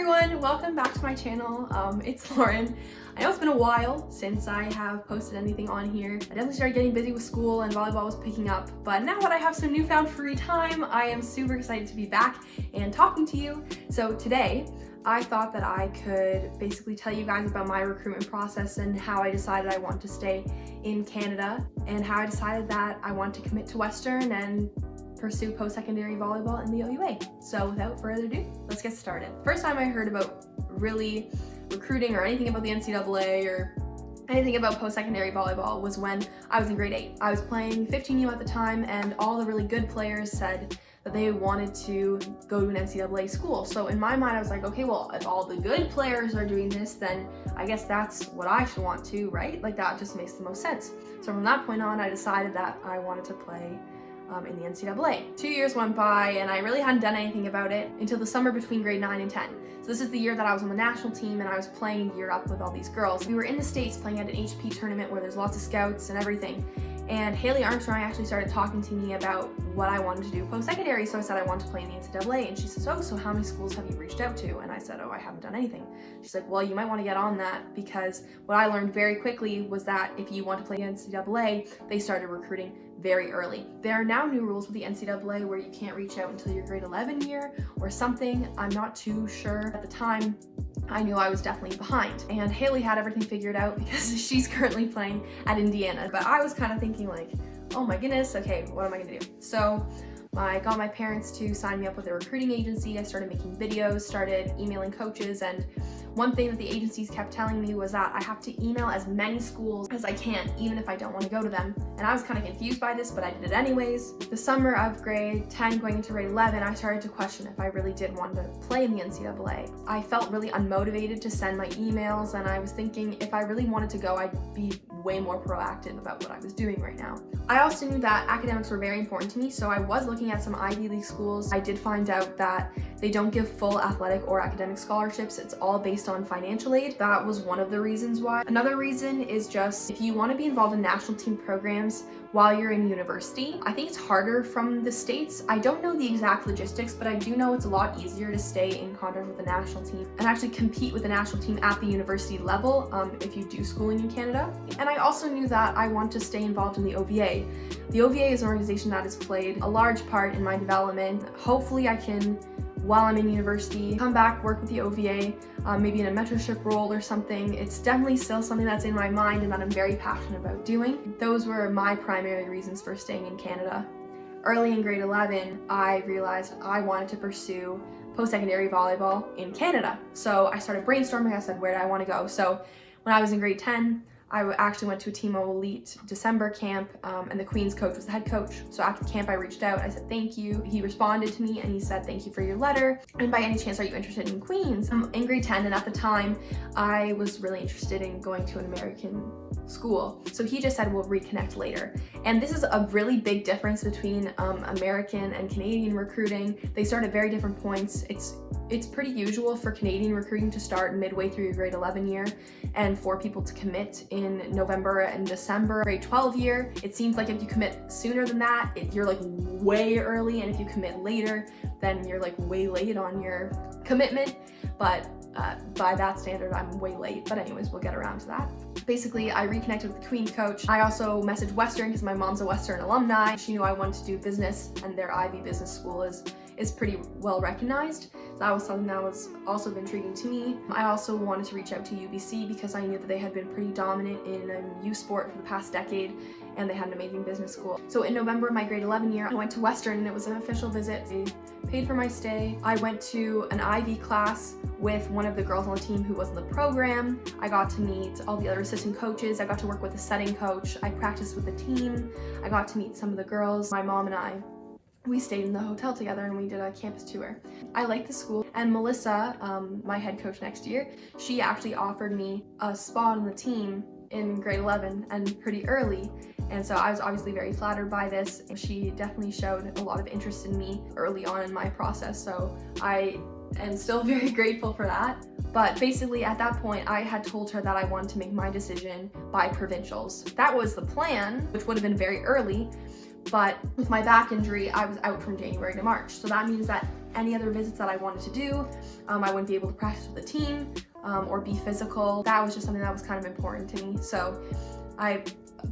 everyone, welcome back to my channel. It's Lauren. I know it's been a while since I have posted anything on here. I definitely started getting busy with school and volleyball was picking up, but now that I have some newfound free time, I am super excited to be back and talking to you. So today, I thought that I could basically tell you guys about my recruitment process and how I decided I want to stay in Canada and how I decided that I want to commit to Western and pursue post-secondary volleyball in the OUA. So without further ado, let's get started. First time I heard about really recruiting or anything about the NCAA or anything about post-secondary volleyball was when I was in grade 8. I was playing 15U at the time and all the really good players said that they wanted to go to an NCAA school. So in my mind, I was like, okay, well, if all the good players are doing this, then I guess that's what I should want to, right? Like that just makes the most sense. So from that point on, I decided that I wanted to play in the NCAA. 2 years went by and I really hadn't done anything about it until the summer between grade 9 and 10. So this is the year that I was on the national team and I was playing a year up with all these girls. We were in the States playing at an HP tournament where there's lots of scouts and everything. And Haley Armstrong actually started talking to me about what I wanted to do post-secondary. So I said I wanted to play in the NCAA and she says, oh, so how many schools have you reached out to? And I said, oh, I haven't done anything. She's like, well, you might want to get on that because what I learned very quickly was that if you want to play in NCAA, they started recruiting very early. There are now new rules with the NCAA where you can't reach out until your grade 11 year or something. I'm not too sure. At the time, I knew I was definitely behind. And Haley had everything figured out because she's currently playing at Indiana. But I was kind of thinking like, oh my goodness, okay, what am I gonna do? So I got my parents to sign me up with a recruiting agency. I started making videos, started emailing coaches, and one thing that the agencies kept telling me was that I have to email as many schools as I can, even if I don't want to go to them. And I was kind of confused by this, but I did it anyways. The summer of grade 10 going into grade 11, I started to question if I really did want to play in the NCAA. I felt really unmotivated to send my emails, and I was thinking if I really wanted to go, I'd be way more proactive about what I was doing right now. I also knew that academics were very important to me, so I was looking at some Ivy League schools. I did find out that they don't give full athletic or academic scholarships. It's all based on financial aid. That was one of the reasons why. Another reason is just if you want to be involved in national team programs while you're in university, I think it's harder from the States. I don't know the exact logistics, but I do know it's a lot easier to stay in contact with the national team and actually compete with the national team at the university level if you do schooling in Canada. And I also knew that I want to stay involved in the OVA. The OVA is an organization that has played a large part in my development. Hopefully I can, while I'm in university, come back, work with the OVA, maybe in a mentorship role or something. It's definitely still something that's in my mind and that I'm very passionate about doing. Those were my primary reasons for staying in Canada. Early in grade 11, I realized I wanted to pursue post-secondary volleyball in Canada. So I started brainstorming. I said, where do I want to go? So when I was in grade 10, I actually went to a Team Elite December camp and the Queen's coach was the head coach. So after camp, I reached out, I said, thank you. He responded to me and he said, thank you for your letter. And by any chance, are you interested in Queens? I'm in grade 10 and at the time, I was really interested in going to an American school. So he just said, we'll reconnect later. And this is a really big difference between American and Canadian recruiting. They start at very different points. It's pretty usual for Canadian recruiting to start midway through your grade 11 year and for people to commit in November and December. Grade 12 year, it seems like if you commit sooner than that, you're like way early, and if you commit later, then you're like way late on your commitment. But by that standard, I'm way late. But anyways, we'll get around to that. Basically, I reconnected with the Queen's coach. I also messaged Western because my mom's a Western alumni. She knew I wanted to do business and their Ivy Business School is pretty well recognized. So that was something that was also intriguing to me. I also wanted to reach out to UBC because I knew that they had been pretty dominant in youth sport for the past decade and they had an amazing business school. So in November of my grade 11 year, I went to Western and it was an official visit. They paid for my stay. I went to an IB class with one of the girls on the team who was in the program. I got to meet all the other assistant coaches. I got to work with the setting coach. I practiced with the team. I got to meet some of the girls. My mom and I, we stayed in the hotel together and we did a campus tour. I liked the school, and Melissa, my head coach next year, she actually offered me a spot on the team in grade 11 and pretty early. And so I was obviously very flattered by this. She definitely showed a lot of interest in me early on in my process. So I am still very grateful for that. But basically at that point, I had told her that I wanted to make my decision by provincials. That was the plan, which would have been very early. But with my back injury, I was out from January to March. So that means that any other visits that I wanted to do. I wouldn't be able to practice with the team or be physical. That was just something that was kind of important to me. So I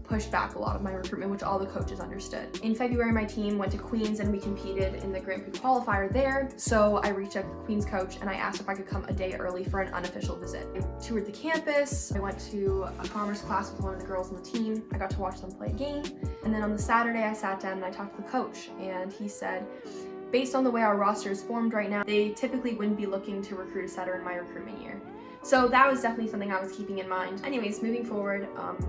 pushed back a lot of my recruitment, which all the coaches understood. In February, my team went to Queens and we competed in the Grand Prix qualifier there. So I reached out to the Queens coach and I asked if I could come a day early for an unofficial visit. I toured the campus. I went to a commerce class with one of the girls on the team. I got to watch them play a game. And then on the Saturday, I sat down and I talked to the coach, and he said, based on the way our roster is formed right now, they typically wouldn't be looking to recruit a setter in my recruitment year. So that was definitely something I was keeping in mind. Anyways, moving forward,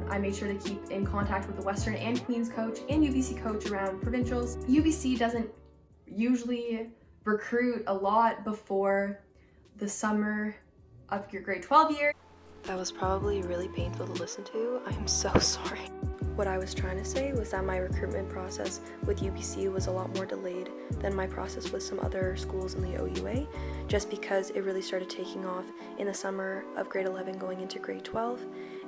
I made sure to keep in contact with the Western and Queens coach and UBC coach around provincials. UBC doesn't usually recruit a lot before the summer of your grade 12 year. That was probably really painful to listen to. I'm so sorry. What I was trying to say was that my recruitment process with UBC was a lot more delayed than my process with some other schools in the OUA, just because it really started taking off in the summer of grade 11 going into grade 12.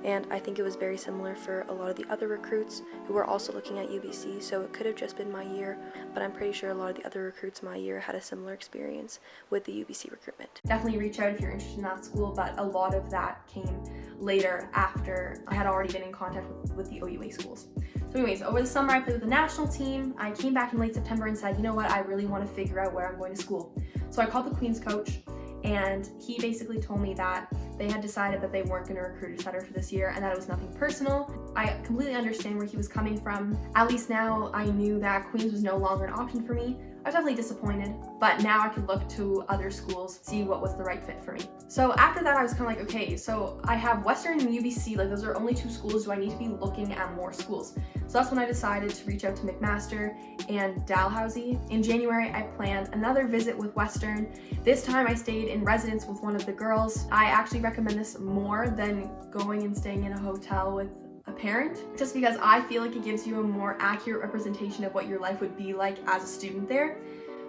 And I think it was very similar for a lot of the other recruits who were also looking at UBC, so it could have just been my year, but I'm pretty sure a lot of the other recruits my year had a similar experience with the UBC recruitment. Definitely reach out if you're interested in that school, but a lot of that came later after I had already been in contact with the OUA schools. So anyways, over the summer I played with the national team. I came back in late September and said, you know what, I really want to figure out where I'm going to school. So I called the Queens coach, and he basically told me that they had decided that they weren't going to recruit a setter for this year and that it was nothing personal. I completely understand where he was coming from. At least now I knew that Queens was no longer an option for me. I was definitely disappointed, but now I could look to other schools, see what was the right fit for me. So after that, I was kind of like, okay, so I have Western and UBC, like those are only two schools. Do I need to be looking at more schools? So that's when I decided to reach out to Mcmaster and Dalhousie. In January, I planned another visit with Western. This time I stayed in residence with one of the girls. I actually recommend this more than going and staying in a hotel with a parent, just because I feel like it gives you a more accurate representation of what your life would be like as a student there.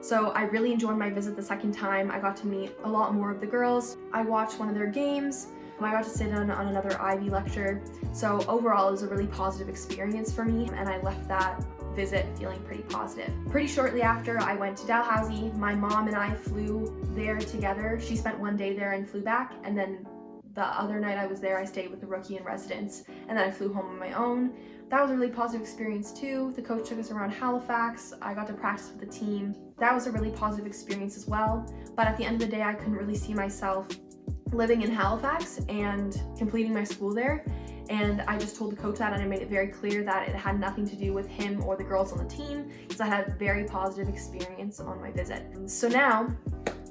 So I really enjoyed my visit the second time. I got to meet a lot more of the girls. I watched one of their games. I got to sit on another Ivy lecture. So overall, it was a really positive experience for me, and I left that visit feeling pretty positive. Pretty shortly after, I went to Dalhousie. My mom and I flew there together. She spent one day there and flew back, and then the other night I was there, I stayed with the rookie in residence, and then I flew home on my own. That was a really positive experience too. The coach took us around Halifax. I got to practice with the team. That was a really positive experience as well. But at the end of the day, I couldn't really see myself living in Halifax and completing my school there. And I just told the coach that, and I made it very clear that it had nothing to do with him or the girls on the team, because I had a very positive experience on my visit. So now,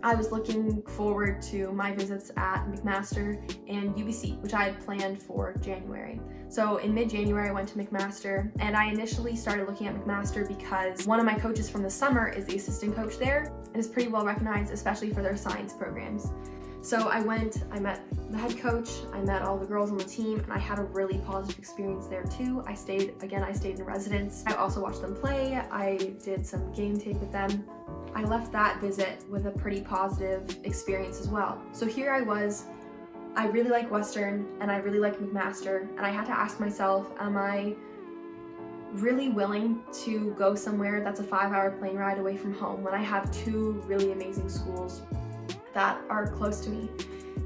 I was looking forward to my visits at Mcmaster and UBC, which I had planned for January. So in mid-January, I went to Mcmaster, and I initially started looking at Mcmaster because one of my coaches from the summer is the assistant coach there and is pretty well recognized, especially for their science programs. So I went, I met the head coach, I met all the girls on the team, and I had a really positive experience there too. I stayed in residence. I also watched them play. I did some game tape with them. I left that visit with a pretty positive experience as well. So here I was, I really like Western and I really like Mcmaster, and I had to ask myself, am I really willing to go somewhere that's a 5-hour plane ride away from home when I have two really amazing schools that are close to me?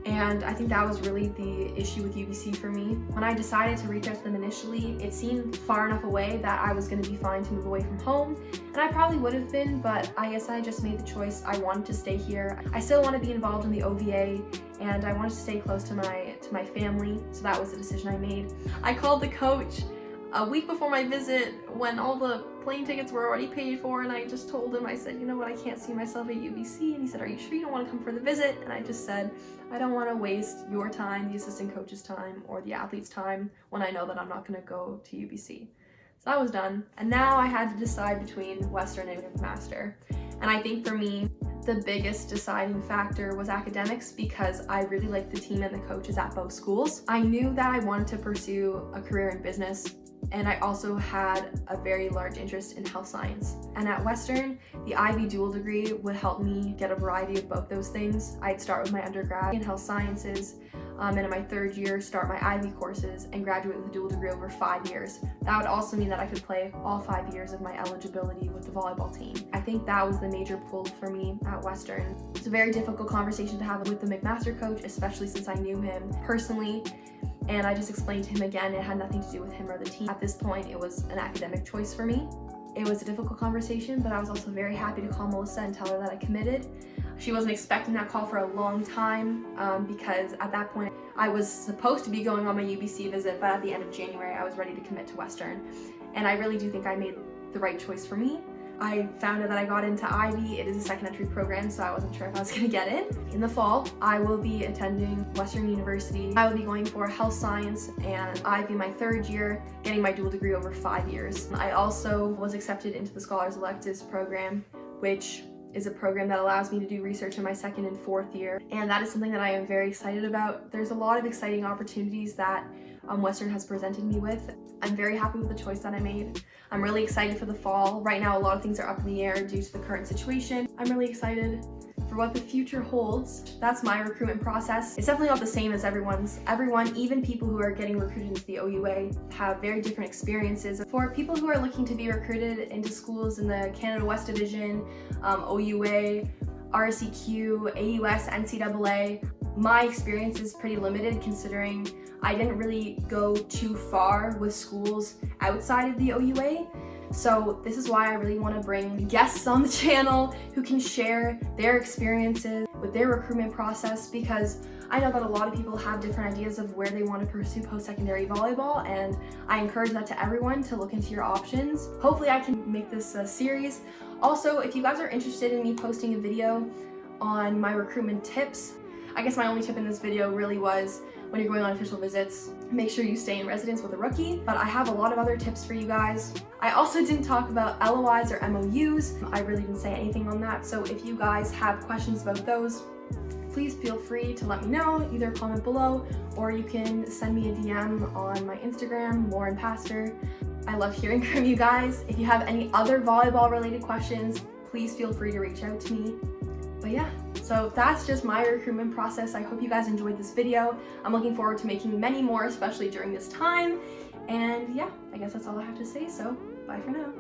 And I think that was really the issue with UBC for me. When I decided to reach out to them initially, it seemed far enough away that I was going to be fine to move away from home, and I probably would have been, but I guess I just made the choice. I wanted to stay here. I still want to be involved in the OVA, and I wanted to stay close to my family, so that was the decision I made. I called the coach a week before my visit when all the plane tickets were already paid for, and I just told him, I said, you know what, I can't see myself at UBC, and he said, are you sure you don't want to come for the visit? And I just said, I don't want to waste your time, the assistant coach's time, or the athlete's time when I know that I'm not going to go to UBC. So that was done, and now I had to decide between Western and Mcmaster. And I think for me, the biggest deciding factor was academics, because I really liked the team and the coaches at both schools. I knew that I wanted to pursue a career in business, and I also had a very large interest in health science. And at Western, the IB dual degree would help me get a variety of both those things. I'd start with my undergrad in health sciences. and in my third year start my IB courses and graduate with a dual degree over 5 years. That would also mean that I could play all 5 years of my eligibility with the volleyball team. I think that was the major pull for me at Western. It's a very difficult conversation to have with the Mcmaster coach, especially since I knew him personally. And I just explained to him again, it had nothing to do with him or the team. At this point, it was an academic choice for me. It was a difficult conversation, but I was also very happy to call Melissa and tell her that I committed. She wasn't expecting that call for a long time because at that point I was supposed to be going on my UBC visit, but at the end of January I was ready to commit to Western. And I really do think I made the right choice for me. I found out that I got into IB. It is a second entry program, so I wasn't sure if I was gonna get in. In the fall, I will be attending Western University. I will be going for health science, and IB my third year, getting my dual degree over 5 years. I also was accepted into the Scholars Electives program, which is a program that allows me to do research in my second and fourth year. And that is something that I am very excited about. There's a lot of exciting opportunities that Western has presented me with. I'm very happy with the choice that I made. I'm really excited for the fall. Right now, a lot of things are up in the air due to the current situation. I'm really excited for what the future holds. That's my recruitment process. It's definitely not the same as everyone's. Everyone, even people who are getting recruited into the OUA, have very different experiences. For people who are looking to be recruited into schools in the Canada West Division, OUA, RSEQ, AUS, NCAA, my experience is pretty limited considering I didn't really go too far with schools outside of the OUA. So this is why I really want to bring guests on the channel who can share their experiences with their recruitment process, because I know that a lot of people have different ideas of where they want to pursue post-secondary volleyball, and I encourage that to everyone to look into your options. Hopefully I can make this a series. Also, if you guys are interested in me posting a video on my recruitment tips, I guess my only tip in this video really was when you're going on official visits, make sure you stay in residence with a rookie, but I have a lot of other tips for you guys. I also didn't talk about LOIs or MOUs. I really didn't say anything on that, so if you guys have questions about those, please feel free to let me know, either comment below or you can send me a DM on my Instagram, Lauren Pastor. I love hearing from you guys. If you have any other volleyball related questions, please feel free to reach out to me. But yeah, so that's just my recruitment process. I hope you guys enjoyed this video. I'm looking forward to making many more, especially during this time. And yeah, I guess that's all I have to say, so bye for now.